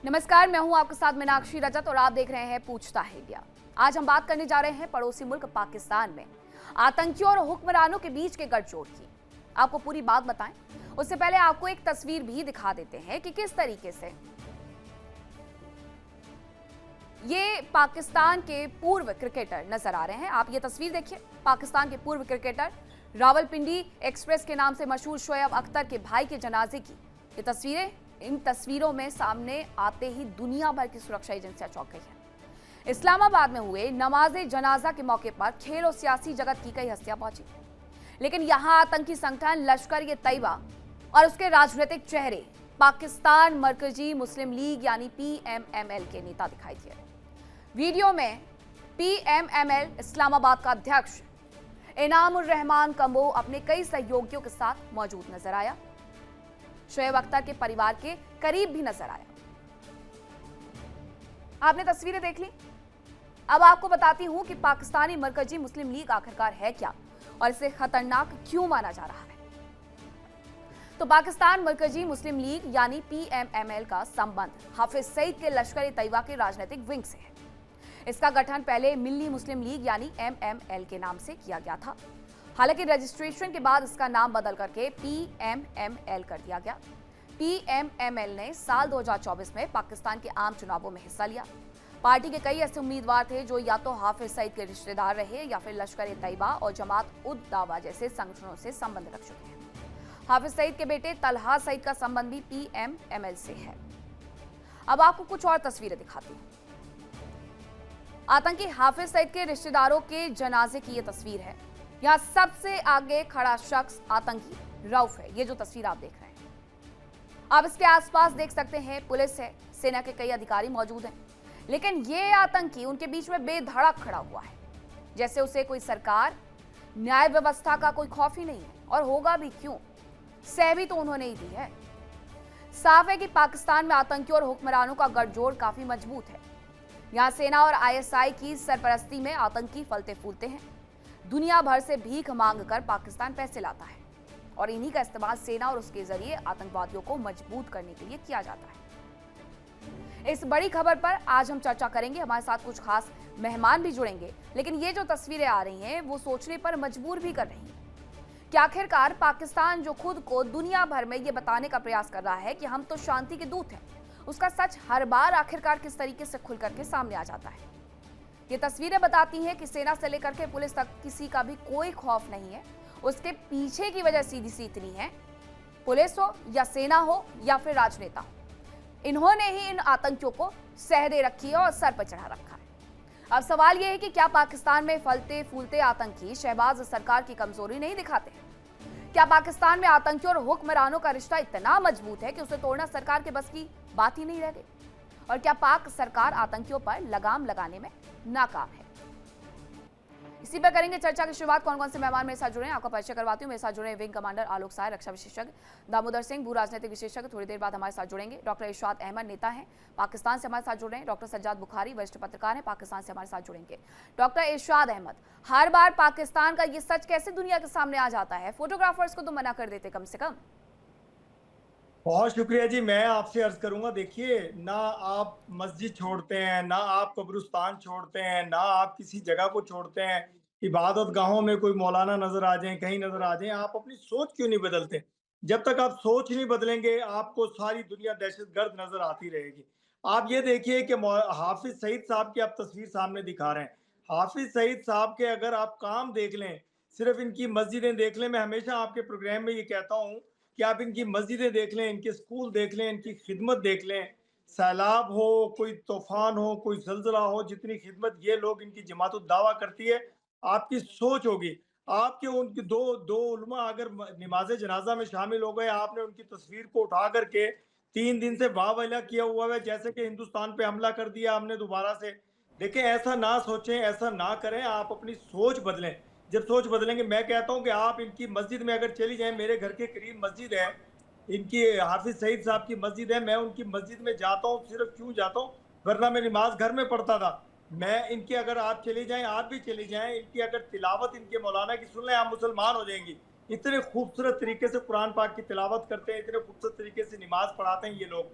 नमस्कार, मैं हूं आपके साथ मीनाक्षी रजत और आप देख रहे हैं पूछता है इंडिया। आज हम बात करने जा रहे हैं पड़ोसी मुल्क पाकिस्तान में आतंकियों और हुक्मरानों के बीच के गठजोड़ की। आपको पूरी बात बताएं उससे पहले आपको एक तस्वीर भी दिखा देते हैं कि किस तरीके से ये पाकिस्तान के पूर्व क्रिकेटर नजर आ रहे हैं। आप ये तस्वीर देखिए, पाकिस्तान के पूर्व क्रिकेटर रावलपिंडी एक्सप्रेस के नाम से मशहूर शोएब अख्तर के भाई के जनाजे की ये तस्वीरें। इन तस्वीरों में सामने आते ही दुनिया भर की सुरक्षा एजेंसियां चौंक गई हैं। इस्लामाबाद में हुए नमाज जनाजा के मौके पर खेल और सियासी जगत की कई हस्तियां पहुंची, लेकिन यहां आतंकी संगठन लश्कर-ए-तैयबा और उसके राजनीतिक चेहरे पाकिस्तान मरकजी मुस्लिम लीग यानी PMML के नेता दिखाई दिए। वीडियो में PMML इस्लामाबाद का अध्यक्ष इनामुर रहमान कंबो अपने कई सहयोगियों के साथ मौजूद नजर आया। शोएब अख्तर के परिवार के करीब भी नजर आया। आपने तस्वीरें देख ली। अब आपको बताती हूं कि पाकिस्तानी मरकजी मुस्लिम लीग आखिरकार है क्या और इसे खतरनाक क्यों माना जा रहा है। तो पाकिस्तान मरकजी मुस्लिम लीग यानी PMML का संबंध हाफिज सईद के लश्कर-ए-तैयबा के राजनीतिक विंग से है। इसका गठन पहले मिल्ली मुस्लिम लीग यानी MML के नाम से किया गया था। हालांकि रजिस्ट्रेशन के बाद इसका नाम बदल करके PMML कर दिया गया। PMML ने साल 2024 में पाकिस्तान के आम चुनावों में हिस्सा लिया। पार्टी के कई ऐसे उम्मीदवार थे जो या तो हाफिज सईद के रिश्तेदार रहे या फिर लश्कर-ए-तैयबा और जमात-उद-दावा जैसे संगठनों से संबंध रख चुके हैं। हाफिज सईद के बेटे तलहा सईद का संबंध भी PMML से है। अब आपको कुछ और तस्वीरें दिखाती हूं। आतंकी हाफिज सईद के रिश्तेदारों के जनाजे की यह तस्वीर है। यहां सबसे आगे खड़ा शख्स आतंकी रऊफ है। ये जो तस्वीर आप देख रहे हैं, आप इसके आसपास देख सकते हैं पुलिस है, सेना के कई अधिकारी मौजूद हैं, लेकिन ये आतंकी उनके बीच में बेधड़क खड़ा हुआ है, जैसे उसे कोई सरकार न्याय व्यवस्था का कोई खौफ ही नहीं है। और होगा भी क्यों, सह भी तो उन्होंने ही दी है। साफ है कि पाकिस्तान में आतंकियों और हुक्मरानों का गठजोड़ काफी मजबूत है। यहां सेना और ISI की सरपरस्ती में आतंकी फलते फूलते हैं। दुनिया भर से भीख मांगकर पाकिस्तान पैसे लाता है और इन्हीं का इस्तेमाल सेना और उसके जरिए आतंकवादियों को मजबूत करने के लिए किया जाता है। इस बड़ी खबर पर आज हम चर्चा करेंगे। हमारे साथ कुछ खास मेहमान भी जुड़ेंगे, लेकिन ये जो तस्वीरें आ रही हैं वो सोचने पर मजबूर भी कर रही हैं कि आखिरकार पाकिस्तान जो खुद को दुनिया भर में ये बताने का प्रयास कर रहा है कि हम तो शांति के दूत हैं, उसका सच हर बार आखिरकार किस तरीके से खुल करके सामने आ जाता है। ये तस्वीरें बताती हैं कि सेना से लेकर के पुलिस तक किसी का भी कोई खौफ नहीं है। उसके पीछे की वजह सीधी सी इतनी है, पुलिस हो या सेना हो या फिर राजनेता हो, इन्होंने ही इन आतंकियों को सह दे रखी है और सर पर चढ़ा रखा है। अब सवाल यह है कि क्या पाकिस्तान में फलते फूलते आतंकी शहबाज सरकार की कमजोरी नहीं दिखाते? क्या पाकिस्तान में आतंकियों और हुक्मरानों का रिश्ता इतना मजबूत है कि उसे तोड़ना सरकार के बस की बात ही नहीं रह गई? और क्या पाक सरकार आतंकियों पर लगाम लगाने में नाकाम है? इसी पर करेंगे चर्चा की शुरुआत। कौन कौन से मेहमान मेरे साथ जुड़े हैं आपका परिचय करवाती हूँ। मेरे साथ जुड़े हैं विंग कमांडर आलोक साय, रक्षा विशेषज्ञ दामोदर सिंह, भू राजनीतिक विशेषज्ञ थोड़ी देर बाद हमारे साथ जुड़ेंगे। डॉक्टर इरशाद अहमद नेता हैं, पाकिस्तान से हमारे साथ जुड़ रहे हैं। डॉक्टर सज्जाद बुखारी वरिष्ठ पत्रकार हैं, पाकिस्तान से हमारे साथ जुड़ेंगे। डॉक्टर इरशाद अहमद, हर बार पाकिस्तान का ये सच कैसे दुनिया के सामने आ जाता है? फोटोग्राफर्स को तो मना कर देते कम से कम। बहुत शुक्रिया जी। मैं आपसे अर्ज करूंगा, देखिए, ना आप मस्जिद छोड़ते हैं, ना आप कब्रिस्तान छोड़ते हैं, ना आप किसी जगह को छोड़ते हैं, इबादत गाहों में कोई मौलाना नजर आ जाए, कहीं नजर आ जाए, आप अपनी सोच क्यों नहीं बदलते? जब तक आप सोच नहीं बदलेंगे, आपको सारी दुनिया दहशतगर्द नजर आती रहेगी। आप ये देखिए कि हाफिज सईद साहब की आप तस्वीर सामने दिखा रहे हैं। हाफिज सईद साहब के अगर आप काम देख लें, सिर्फ इनकी मस्जिदें देख लें, मैं हमेशा आपके प्रोग्राम में ये कहता हूँ कि आप इनकी मस्जिदें देख लें, इनके स्कूल देख लें, इनकी खिदमत देख लें। सैलाब हो, कोई तूफान हो, कोई जलजला हो, जितनी खिदमत ये लोग, इनकी जमात दावा करती है, आपकी सोच होगी। आपके उनके दो दो उलमा अगर नमाज जनाजा में शामिल हो गए, आपने उनकी तस्वीर को उठा करके 3 दिन से वाह किया हुआ है, जैसे कि हिंदुस्तान पे हमला कर दिया हमने दोबारा से। देखें, ऐसा ना सोचें, ऐसा ना करें, आप अपनी सोच बदलें। जब सोच बदलेंगे, मैं कहता हूं कि आप इनकी मस्जिद में अगर चली जाएं, मेरे घर के करीब मस्जिद है, इनकी हाफिज सईद साहब की मस्जिद है, मैं उनकी मस्जिद में जाता हूं, सिर्फ क्यों जाता हूं, वरना मैं नमाज घर में पढ़ता था। मैं इनकी, अगर आप चली जाएं, आप भी चली जाएं, इनकी अगर तिलावत इनके मौलाना की सुन लें, आप मुसलमान हो जाएंगी। इतने खूबसूरत तरीके से कुरान पाक की तिलावत करते हैं, इतने खूबसूरत तरीके से नमाज पढ़ाते हैं ये लोग।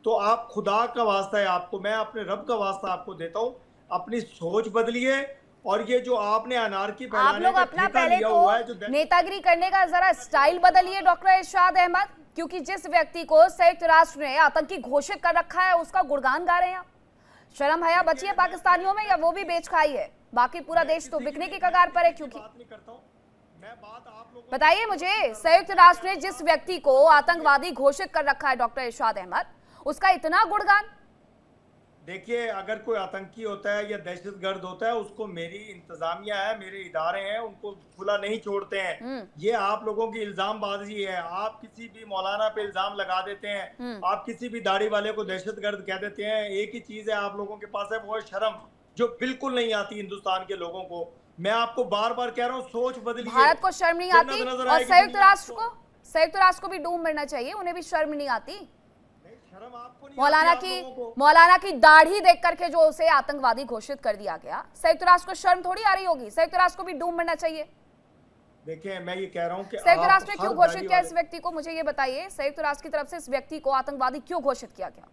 तो आप खुदा का वास्ता है आपको, मैं अपने रब का वास्ता आपको देता हूँ, अपनी सोच बदलिए। और ये जो आपने अनारकी आप फैलाने लोग का अपना ठेका पहले लिया तो हुआ है जो नेतागिरी करने का जरा स्टाइल बदलिए डॉक्टर इरशाद अहमद, क्योंकि जिस व्यक्ति को संयुक्त राष्ट्र ने आतंकी घोषित कर रखा है उसका गुणगान गा रहे हैं आप। शर्म हया बची है पाकिस्तानियों में, या वो भी बेच खाई है? बाकी पूरा देश तो बिकने की कगार पर है। क्योंकि बात नहीं करता हूँ मैं, बात आप लोगों बताइए मुझे, संयुक्त राष्ट्र ने जिस व्यक्ति को आतंकवादी घोषित कर रखा है डॉक्टर इरशाद अहमद, उसका इतना गुणगान। देखिए, अगर कोई आतंकी होता है या दहशतगर्द होता है, उसको मेरी इंतजामिया है, मेरे इदारे हैं, उनको खुला नहीं छोड़ते हैं। ये आप लोगों की इल्जामबाजी है। आप किसी भी मौलाना पे इल्जाम लगा देते हैं, आप किसी भी दाढ़ी वाले को दहशतगर्द कह देते हैं। एक ही चीज है आप लोगों के पास है, वो है शर्म, जो बिल्कुल नहीं आती हिंदुस्तान के लोगों को। मैं आपको बार बार कह रहा हूँ, सोच बदलिए। भारत को शर्म नहीं आती, और संयुक्त राष्ट्र को भी डूब मरना चाहिए, उन्हें भी शर्म नहीं आती। शर्म आपको नहीं मौलाना की दाढ़ी देख करके जो उसे आतंकवादी घोषित कर दिया गया, संयुक्त राष्ट्र को शर्म थोड़ी आ रही होगी? संयुक्त राष्ट्र को भी डूब मरना चाहिए। देखिए, मैं ये कह रहा हूँ कि संयुक्त राष्ट्र ने क्यों घोषित किया इस व्यक्ति को? मुझे ये बताइए, संयुक्त राष्ट्र की तरफ से इस व्यक्ति को आतंकवादी क्यों घोषित किया गया?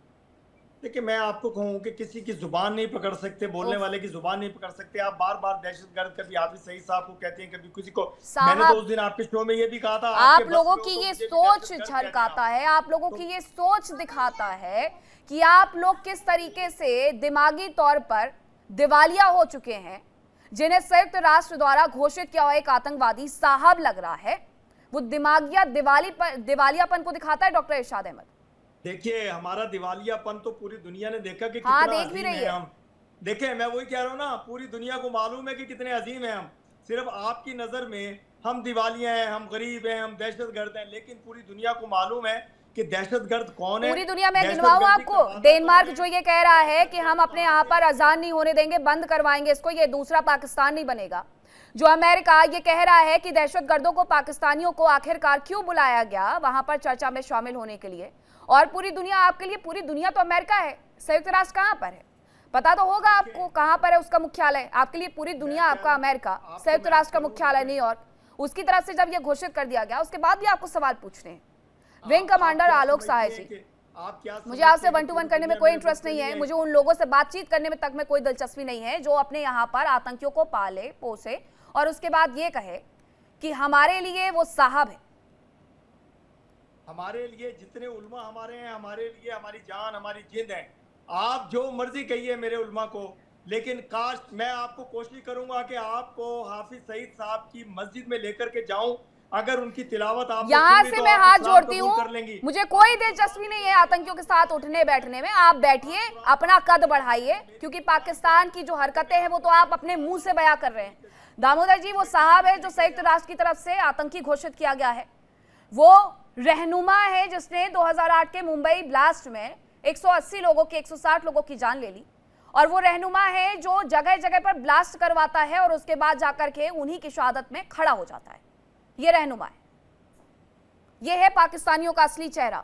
देखिए, मैं आपको कहूँ कि किसी की जुबान नहीं पकड़ सकते, बोलने वाले की जुबान नहीं पकड़ सकते। आप बार बार दहशतगर्द, कभी आप सही साहब को कहते हैं, कभी किसी को। मैंने तो उस दिन आपके शो में ये भी कहा था, आप लोगों की ये सोच झलकाता है, आप लोगों की ये सोच दिखाता है कि आप लोग किस तरीके से दिमागी तौर पर दिवालिया हो चुके हैं। जिन्हें संयुक्त राष्ट्र द्वारा घोषित किया हुआ एक आतंकवादी साहब लग रहा है, वो दिवालियापन को दिखाता है डॉक्टर इरशाद अहमद। देखिए, हमारा दिवालियापन तो पूरी दुनिया ने देखा कि हाँ, कितना देख भी अजीम रही है हम। देखिए, मैं वही कह रहा हूँ ना, पूरी दुनिया को मालूम है कि कितने अजीम है हम। सिर्फ आपकी नजर में हम दिवालिया हैं, हम गरीब हैं, हम दहशतगर्द हैं, लेकिन पूरी दुनिया को मालूम है कि दहशतगर्द कौन है। पूरी दुनिया में गिनवाऊं आपको? डेनमार्क जो ये कह रहा है कि हम अपने यहाँ पर अजान नहीं होने देंगे, बंद करवाएंगे इसको, ये दूसरा पाकिस्तान नहीं बनेगा। जो अमेरिका ये कह रहा है कि दहशतगर्दों को, पाकिस्तानियों को आखिरकार क्यों बुलाया गया वहां पर चर्चा में शामिल होने के लिए। और पूरी दुनिया, आपके लिए पूरी दुनिया तो अमेरिका है, संयुक्त राष्ट्र कहां पर है? पता तो होगा आपको कहां पर है उसका मुख्यालय। आपके लिए पूरी दुनिया आपका अमेरिका, संयुक्त राष्ट्र का मुख्यालय न्यूयॉर्क। उसकी तरफ से जब यह घोषित कर दिया गया, उसके बाद भी आपको सवाल पूछने हैं। विंग कमांडर आलोक सहाय जी, मुझे आपसे 1 to 1 करने में कोई इंटरेस्ट नहीं है, मुझे उन लोगों से बातचीत करने में तक में कोई दिलचस्पी नहीं है जो अपने यहाँ पर आतंकियों को पाले पोसे और उसके बाद ये कहे कि हमारे लिए वो साहब है। हमारे लिए जितने उल्मा हमारे हैं, हमारे लिए हमारी जान, हमारी जिंद है। आप जो मर्जी कहिए मेरे उल्मा को, लेकिन काश मैं आपको कोशिश करूंगा कि आपको हाफिज सईद साहब की मस्जिद में लेकर के जाऊं। अगर उनकी तिलावत आप यहाँ से मैं हाथ जोड़ती हूँ, मुझे कोई दिलचस्पी नहीं है आतंकियों के साथ उठने बैठने में। आप बैठिए, अपना कद बढ़ाइए, क्योंकि पाकिस्तान की जो हरकतें हैं वो तो आप अपने मुंह से बयां कर रहे हैं। दामोदर जी वो साहब है जो संयुक्त राष्ट्र की तरफ से आतंकी घोषित किया गया है, वो रहनुमा है जिसने 2008 के मुंबई ब्लास्ट में 180 लोगों की, 160 लोगों की जान ले ली। और वो रहनुमा है जो जगह जगह पर ब्लास्ट करवाता है और उसके बाद जाकर के उन्हीं की शहादत में खड़ा हो जाता है। ये रहनुमा है, ये है पाकिस्तानियों का असली चेहरा।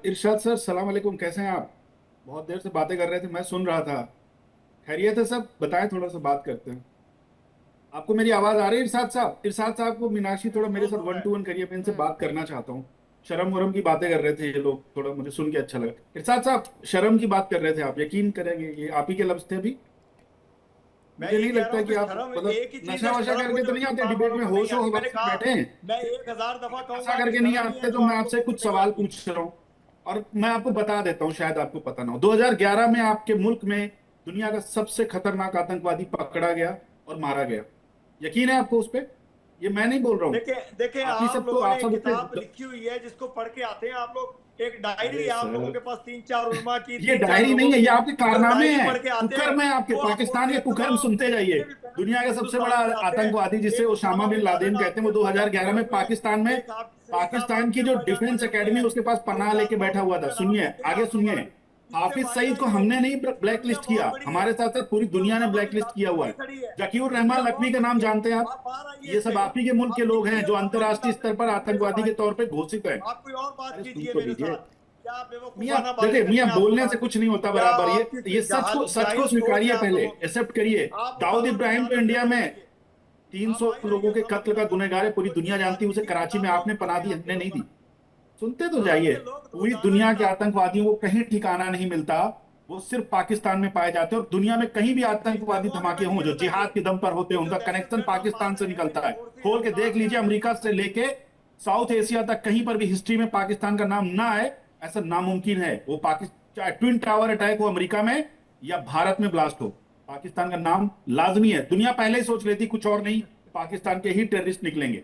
इरशाद सर, सलाम अलैकुम, कैसे हैं आप? बहुत देर से बातें कर रहे थे, मैं सुन रहा था। खैरियत है सब? बताएं, थोड़ा सा बात करते हैं। आपको मेरी आवाज आ रही है इरशाद साहब? इरशाद साहब को मीनाक्षी थोड़ा मेरे साथ 1 to 1 करिए, मैं इनसे बात करना चाहता हूँ। शर्म वरम की बातें कर रहे थे ये लोग, थोड़ा मुझे सुन के अच्छा लगा। इरशाद साहब, शर्म की बात कर रहे थे आप, यकीन करेंगे ये आप ही के लफ्ज थे अभी। मुझे नहीं लगता कि आप मतलब नशा वशा करके तो नहीं आते डिबेट में, होश हो वक्त बैठे हैं। मैं 1000 दफा कहूंगा ऐसा करके नहीं आते, तो मैं आपसे कुछ सवाल पूछ रहा हूँ और मैं आपको बता देता हूँ, शायद आपको पता ना हो। 2011 में आपके मुल्क में दुनिया का सबसे खतरनाक आतंकवादी पकड़ा गया और मारा गया। यकीन है आपको उस पर? ये मैं नहीं बोल रहा हूँ। देखिए आप लोगों ने एक किताब लिखी हुई है जिसको पढ़ के आते हैं आप लोग। एक डायरी है आप लोगों के पास 3-4 उलमा की। ये डायरी नहीं है, ये आपके कारनामे हैं, कुकर्म है आपके। पाकिस्तान के कुकर्म सुनते जाइए। दुनिया का सबसे बड़ा आतंकवादी जिसे ओसामा बिन लादेन कहते हैं, वो 2011 में पाकिस्तान की जो डिफेंस एकेडमी उसके पास पनाह लेके बैठा हुआ था। सुनिए, आगे सुनिए। हाफिज सईद को हमने नहीं ब्लैक लिस्ट किया, हमारे साथ साथ पूरी दुनिया ने ब्लैक लिस्ट किया हुआ है। जकीउर रहमान लखवी का नाम जानते हैं आप? ये सब आप ही के मुल्क के लोग हैं जो अंतर्राष्ट्रीय स्तर पर आतंकवादी के तौर पे घोषित है। देखिए मियां, बोलने से कुछ नहीं होता बराबर। ये सच को स्वीकारिए, पहले एक्सेप्ट करिए। दाऊद इब्राहिम तो इंडिया में 300 लोगों के कत्ल का गुनहगार है, पूरी दुनिया जानती है उसे। कराची में आपने पनाह दी, हमने नहीं दी। सुनते तो जाइए। पूरी दुनिया के आतंकवादियों को कहीं ठिकाना नहीं मिलता, वो सिर्फ पाकिस्तान में पाए जाते हैं। और दुनिया में कहीं भी आतंकवादी धमाके हों जो जिहाद के दम पर होते हैं, उनका कनेक्शन पाकिस्तान से निकलता है। खोल के देख लीजिए, अमेरिका से लेके साउथ एशिया तक कहीं पर भी हिस्ट्री में पाकिस्तान का नाम ना आए, ऐसा नामुमकिन है। वो पाकिस्तान, चाहे ट्विन टावर अटैक हो अमेरिका में या भारत में ब्लास्ट हो, पाकिस्तान का नाम लाजमी है। दुनिया पहले ही सोच लेती कुछ और नहीं, पाकिस्तान के ही टेररिस्ट निकलेंगे।